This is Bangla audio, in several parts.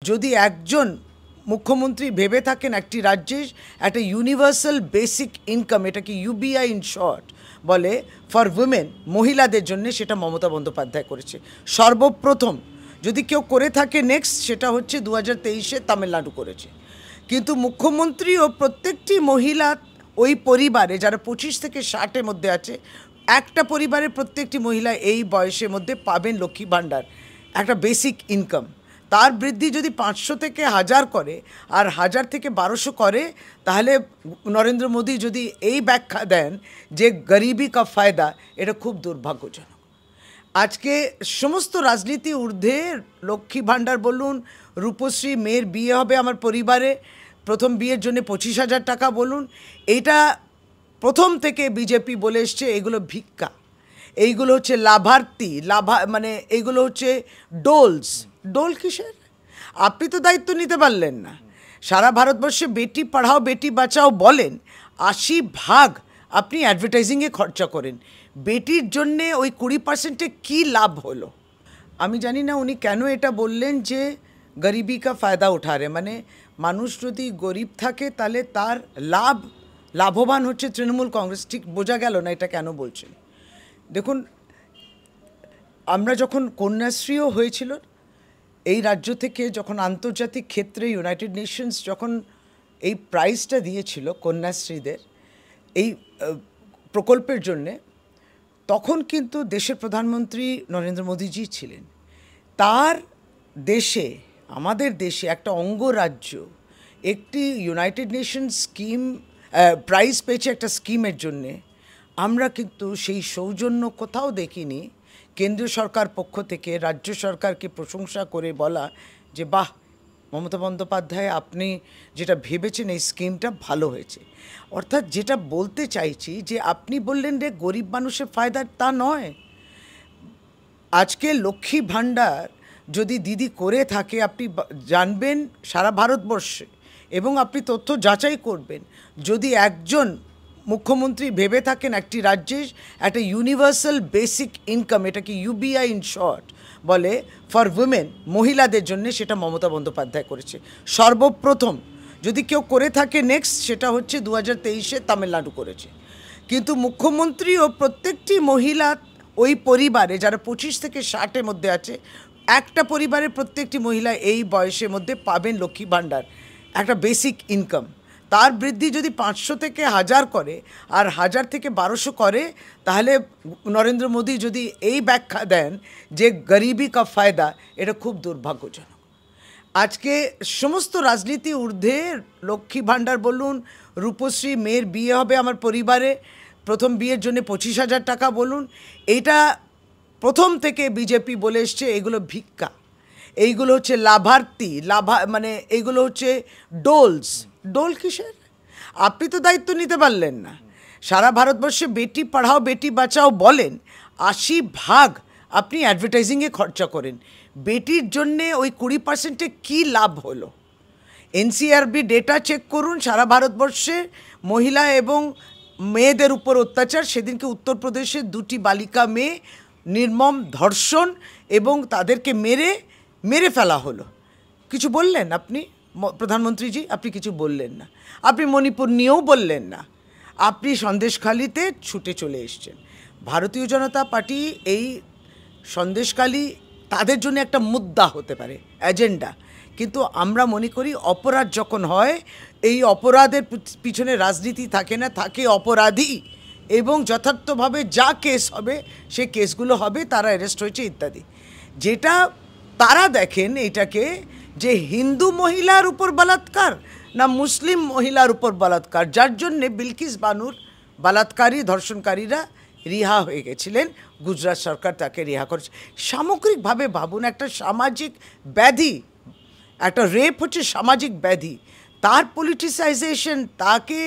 যদি একজন মুখ্যমন্ত্রী ভেবে থাকেন একটি রাজ্যে একটা ইউনিভার্সাল বেসিক ইনকাম, এটাকে ইউবিআই ইন শর্ট বলে, ফর উইমেন, মহিলাদের জন্য, সেটা মমতা বন্দ্যোপাধ্যায় করেছে সর্বপ্রথম। যদি কেউ করে থাকে নেক্সট, সেটা হচ্ছে 2023-এ তামিলনাড়ু করেছে। কিন্তু মুখ্যমন্ত্রী ও প্রত্যেকটি মহিলা ওই পরিবারে যারা 25 থেকে 60-এর মধ্যে আছে, একটা পরিবারের প্রত্যেকটি মহিলা এই বয়সের মধ্যে পাবেন লক্ষ্মী ভাণ্ডার, একটা বেসিক ইনকাম। তার বৃদ্ধি যদি 500 থেকে 1000 করে আর 1000 থেকে 1200 করে, তাহলে নরেন্দ্র মোদী যদি এই ব্যাখ্যা দেন যে গরিবি কা ফায়দা, এটা খুব দুর্ভাগ্যজনক। আজকে সমস্ত রাজনীতি ঊর্ধ্বে লক্ষ্মী ভাণ্ডার বলুন, রূপশ্রী, মেয়ের বিয়ে হবে আমার পরিবারে, প্রথম বিয়ের জন্য 25,000 টাকা বলুন, এইটা প্রথম থেকে বিজেপি বলে এসছে এগুলো ভিক্ষা, এইগুলো হচ্ছে লাভার্থী, মানে এইগুলো হচ্ছে ডোলস। ডোল কিসের? আপনি তো দায়িত্ব নিতে পারলেন না। সারা ভারতবর্ষে বেটি পড়াও বেটি বাঁচাও বলেন, 80% আপনি অ্যাডভার্টাইজিংয়ে খরচা করেন। বেটির জন্যে ওই 20%-এ কী লাভ হলো? আমি জানি না উনি কেন এটা বললেন যে গরিবি কা ফায়দা উঠা রে, মানে মানুষ যদি গরিব থাকে তাহলে তার লাভবান হচ্ছে তৃণমূল কংগ্রেস। ঠিক বোঝা গেল না এটা কেন বলছেন। দেখুন, আমরা যখন কন্যাশ্রীও হয়েছিল, এই রাজ্য থেকে যখন আন্তর্জাতিক ক্ষেত্রে ইউনাইটেড নেশনস যখন এই প্রাইজটা দিয়েছিল কন্যাশ্রীদের এই প্রকল্পের জন্যে, তখন কিন্তু দেশের প্রধানমন্ত্রী নরেন্দ্র মোদীজি ছিলেন। তার দেশে, আমাদের দেশে একটা অঙ্গরাজ্য একটি ইউনাইটেড নেশনস স্কিম প্রাইজ পেয়েছে একটা স্কিমের জন্যে। আমরা কিন্তু সেই সৌজন্য কোথাও দেখিনি কেন্দ্রীয় সরকার পক্ষ থেকে রাজ্য সরকারকে প্রশংসা করে বলা যে বাহ মমতা বন্দ্যোপাধ্যায়, আপনি যেটা ভেবেছেন এই স্কিমটা ভালো হয়েছে। অর্থাৎ যেটা বলতে চাইছি যে আপনি বললেন যে গরিব মানুষের ফায়দা, তা নয়। আজকে লক্ষ্মী ভাণ্ডার যদি দিদি করে থাকে, আপনি জানবেন সারা ভারতবর্ষে, এবং আপনি তথ্য যাচাই করবেন, যদি একজন মুখ্যমন্ত্রী ভেবে থাকেন একটি রাজ্যে একটা ইউনিভার্সাল বেসিক ইনকাম, এটাকে ইউবিআই ইন শর্ট বলে, ফর উইমেন, মহিলাদের জন্য, সেটা মমতা বন্দ্যোপাধ্যায় করেছে সর্বপ্রথম। যদি কেউ করে থাকে নেক্সট, সেটা হচ্ছে 2023-এ তামিলনাড়ু করেছে। কিন্তু মুখ্যমন্ত্রী ও প্রত্যেকটি মহিলা ওই পরিবারে যারা 25 থেকে 60-এর মধ্যে আছে, একটা পরিবারের প্রত্যেকটি মহিলা এই বয়সের মধ্যে পাবেন লক্ষ্মী ভাণ্ডার, একটা বেসিক ইনকাম। তার বৃদ্ধি যদি 500 থেকে 1000 করে আর 1000 থেকে 1200 করে, তাহলে নরেন্দ্র মোদী যদি এই ব্যাখ্যা দেন যে গরিবি কা ফায়দা, এটা খুব দুর্ভাগ্যজনক। আজকে সমস্ত রাজনীতি ঊর্ধ্বে লক্ষ্মী ভাণ্ডার বলুন, রূপশ্রী, মেয়ের বিয়ে হবে আমার পরিবারে, প্রথম বিয়ের জন্য 25,000 টাকা বলুন, এইটা প্রথম থেকে বিজেপি বলে এসছে এগুলো ভিক্ষা, এইগুলো হচ্ছে লাভার্থী, মানে এইগুলো হচ্ছে ডোলস। ডোল কিসের? আপনি তো দায়িত্ব নিতে পারলেন না। সারা ভারতবর্ষে বেটি পড়াও বেটি বাঁচাও বলেন, 80% আপনি অ্যাডভার্টাইজিংয়ে খরচা করেন। বেটির জন্যে ওই 20%-এ কী লাভ হলো? এনসিআরবি ডেটা চেক করুন, সারা ভারতবর্ষে মহিলা এবং মেয়েদের উপর অত্যাচার। সেদিনকে উত্তরপ্রদেশের 2টি বালিকা মেয়ে নির্মম ধর্ষণ এবং তাদেরকে মেরে ফেলা হলো। কিছু বললেন আপনি প্রধানমন্ত্রীজি? আপনি কিছু বললেন না। আপনি মণিপুর নিয়েও বললেন না। আপনি সন্দেশখালিতে ছুটে চলে এসছেন। ভারতীয় জনতা পার্টি এই সন্দেশখালি তাদের জন্য একটা মুদ্রা হতে পারে, এজেন্ডা, কিন্তু আমরা মনে করি অপরাধ যখন হয়, এই অপরাধের পিছনে রাজনীতি থাকে না, থাকে অপরাধী, এবং যথার্থভাবে যা কেস হবে সে কেসগুলো হবে, তারা অ্যারেস্ট হয়েছে ইত্যাদি। যেটা তারা দেখেন এটাকে যে হিন্দু মহিলার উপর বলাৎকার না মুসলিম মহিলার উপর বলাৎকার, যার জন্যে বিলকিস বানুর বলাৎকারী ধর্ষণকারীরা রিহা হয়ে গেছিলেন, গুজরাট সরকার তাকে রিহা করেছে। সামগ্রিকভাবে ভাবুন, একটা সামাজিক ব্যাধি, একটা রেপ হচ্ছে সামাজিক ব্যাধি, তার পলিটিসাইজেশন, তাকে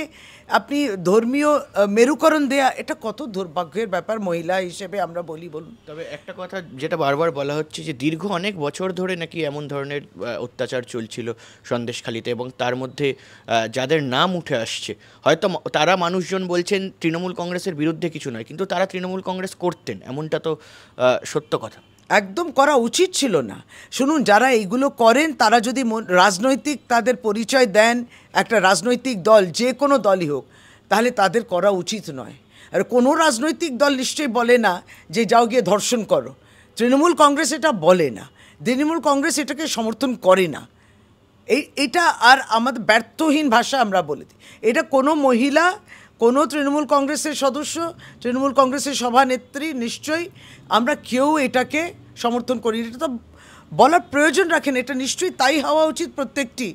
আপনি ধর্মীয় মেরুকরণ দেয়া, এটা কত দুর্ভাগ্যের ব্যাপার মহিলা হিসেবে আমরা বলি, বলুন। তবে একটা কথা যেটা বারবার বলা হচ্ছে যে দীর্ঘ অনেক বছর ধরে নাকি এমন ধরনের অত্যাচার চলছিল সন্দেশখালিতে, এবং তার মধ্যে যাদের নাম উঠে আসছে, হয়তো তারা মানুষজন বলছেন তৃণমূল কংগ্রেসের বিরুদ্ধে কিছু নয়, কিন্তু তারা তৃণমূল কংগ্রেস করতেন, এমনটা তো সত্য কথা। একদম করা উচিত ছিল না। শুনুন, যারা এইগুলো করেন তারা যদি রাজনৈতিক তাদের পরিচয় দেন, একটা রাজনৈতিক দল, যে কোনো দলই হোক, তাহলে তাদের করা উচিত নয়। আর কোনো রাজনৈতিক দল নিশ্চয়ই বলে না যে যাও গিয়ে ধর্ষণ করো। তৃণমূল কংগ্রেস এটা বলে না, তৃণমূল কংগ্রেস এটাকে সমর্থন করে না। এটা আর আমাদের ব্যর্থহীন ভাষা আমরা বলে দিই। এটা কোনো মহিলা, কোনো তৃণমূল কংগ্রেসের সদস্য, তৃণমূল কংগ্রেসের সভানেত্রী, নিশ্চয়ই আমরা কেউ এটাকে সমর্থন করি। এটা তো বলার প্রয়োজন রাখেন, এটা নিশ্চয়ই তাই হওয়া উচিত প্রত্যেকটি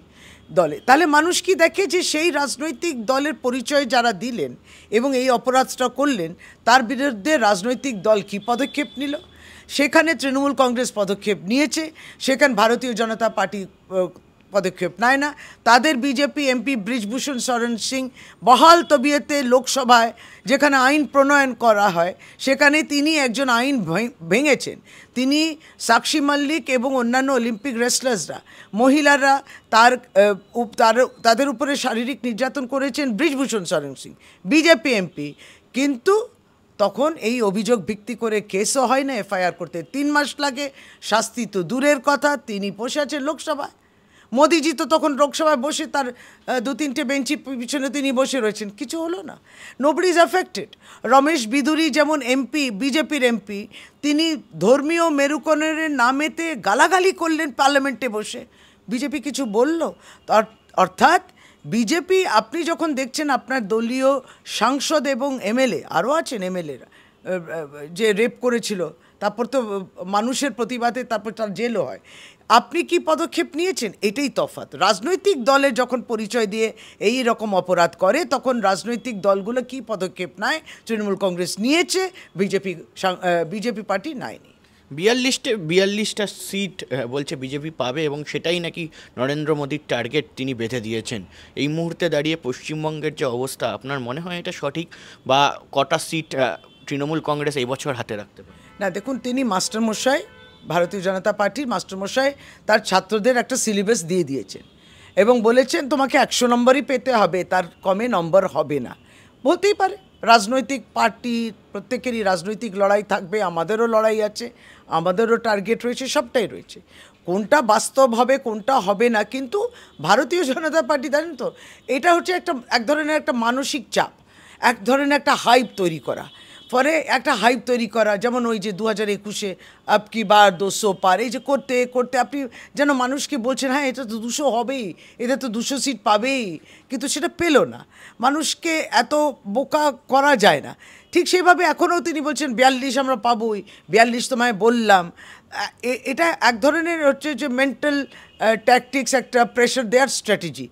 দলে। তাহলে মানুষ কি দেখে যে সেই রাজনৈতিক দলের পরিচয় যারা দিলেন এবং এই অপরাধটা করলেন, তার বিরুদ্ধে রাজনৈতিক দল কী পদক্ষেপ নিল। সেখানে তৃণমূল কংগ্রেস পদক্ষেপ নিয়েছে, সেখানে ভারতীয় জনতা পার্টি পদক্ষেপ নেয় না। তাদের বিজেপি এমপি ব্রিজভূষণ শরণ সিং বহাল তবিয়তে লোকসভায় যেখানে আইন প্রণয়ন করা হয়, সেখানে তিনি একজন আইন ভেঙেছেন। তিনি সাক্ষী মল্লিক এবং অন্যান্য অলিম্পিক রেসলার্সরা, মহিলারা তাদের উপরে শারীরিক নির্যাতন করেছেন ব্রিজভূষণ শরণ সিং, বিজেপি এমপি। কিন্তু তখন এই অভিযোগ ভিত্তি করে কেসও হয় না, এফআইআর করতে 3 মাস লাগে। শাস্তি তো দূরের কথা, তিনি বসে আছেন লোকসভায়। মোদিজি তো তখন লোকসভায় বসে তার 2-3টে বেঞ্চি পিছনে তিনি বসে রয়েছেন, কিছু হলো না, নোবডি ইজ অ্যাফেক্টেড। রমেশ বিদুরি যেমন এমপি, বিজেপির এমপি, তিনি ধর্মীয় মেরুকরণের নামেতে গালাগালি করলেন পার্লামেন্টে বসে, বিজেপি কিছু বলল? অর্থাৎ বিজেপি, আপনি যখন দেখছেন আপনার দলীয় সাংসদ এবং এমএলএ, আরও আছেন এমএলএরা, যে রেপ করেছিল, তারপর তো মানুষের প্রতিবাদে তারপর তার জেলও হয়, আপনি কি পদক্ষেপ নিয়েছেন? এটাই তফাৎ। রাজনৈতিক দলের যখন পরিচয় দিয়ে এই রকম অপরাধ করে, তখন রাজনৈতিক দলগুলো কি পদক্ষেপ নেয়? তৃণমূল কংগ্রেস নিয়েছে, বিজেপি পার্টি নেয়নি। 42টা সিট বলছে বিজেপি পাবে, এবং সেটাই নাকি নরেন্দ্র মোদীর টার্গেট তিনি বেঁধে দিয়েছেন। এই মুহূর্তে দাঁড়িয়ে পশ্চিমবঙ্গের যে অবস্থা, আপনার মনে হয় এটা সঠিক? বা কটা সিট তৃণমূল কংগ্রেস এই বছর হাতে রাখতে পারে? না, দেখুন, তিনি মাস্টারমশাই, ভারতীয় জনতা পার্টির মাস্টারমশাই তার ছাত্রদের একটা সিলেবাস দিয়ে দিয়েছেন এবং বলেছেন তোমাকে 100 নম্বরই পেতে হবে, তার কমে নম্বর হবে না। বলতেই পারে, রাজনৈতিক পার্টি প্রত্যেকেরই রাজনৈতিক লড়াই থাকবে, আমাদেরও লড়াই আছে, আমাদেরও টার্গেট রয়েছে, সবটাই রয়েছে। কোনটা বাস্তব হবে, কোনটা হবে না, কিন্তু ভারতীয় জনতা পার্টি, জানেন তো, এটা হচ্ছে এক ধরনের একটা মানসিক চাপ, এক ধরনের একটা হাইপ তৈরি করা। ফলে একটা হাইপ তৈরি করা, যেমন ওই যে 2021-এ আব কি বার 200 পার, এই যে করতে করতে আপনি যেন মানুষকে বলছেন হ্যাঁ এটা তো 200 হবেই, এটা তো 200 সিট পাবেই, কিন্তু সেটা পেল না। মানুষকে এত বোকা করা যায় না। ঠিক সেইভাবে এখনও তিনি বলছেন 42 আমরা পাবোই, 42 তোমায় বললাম। এটা এক ধরনের হচ্ছে যে মেন্টাল ট্যাকটিক্স, একটা প্রেশার দেওয়ার স্ট্র্যাটেজি।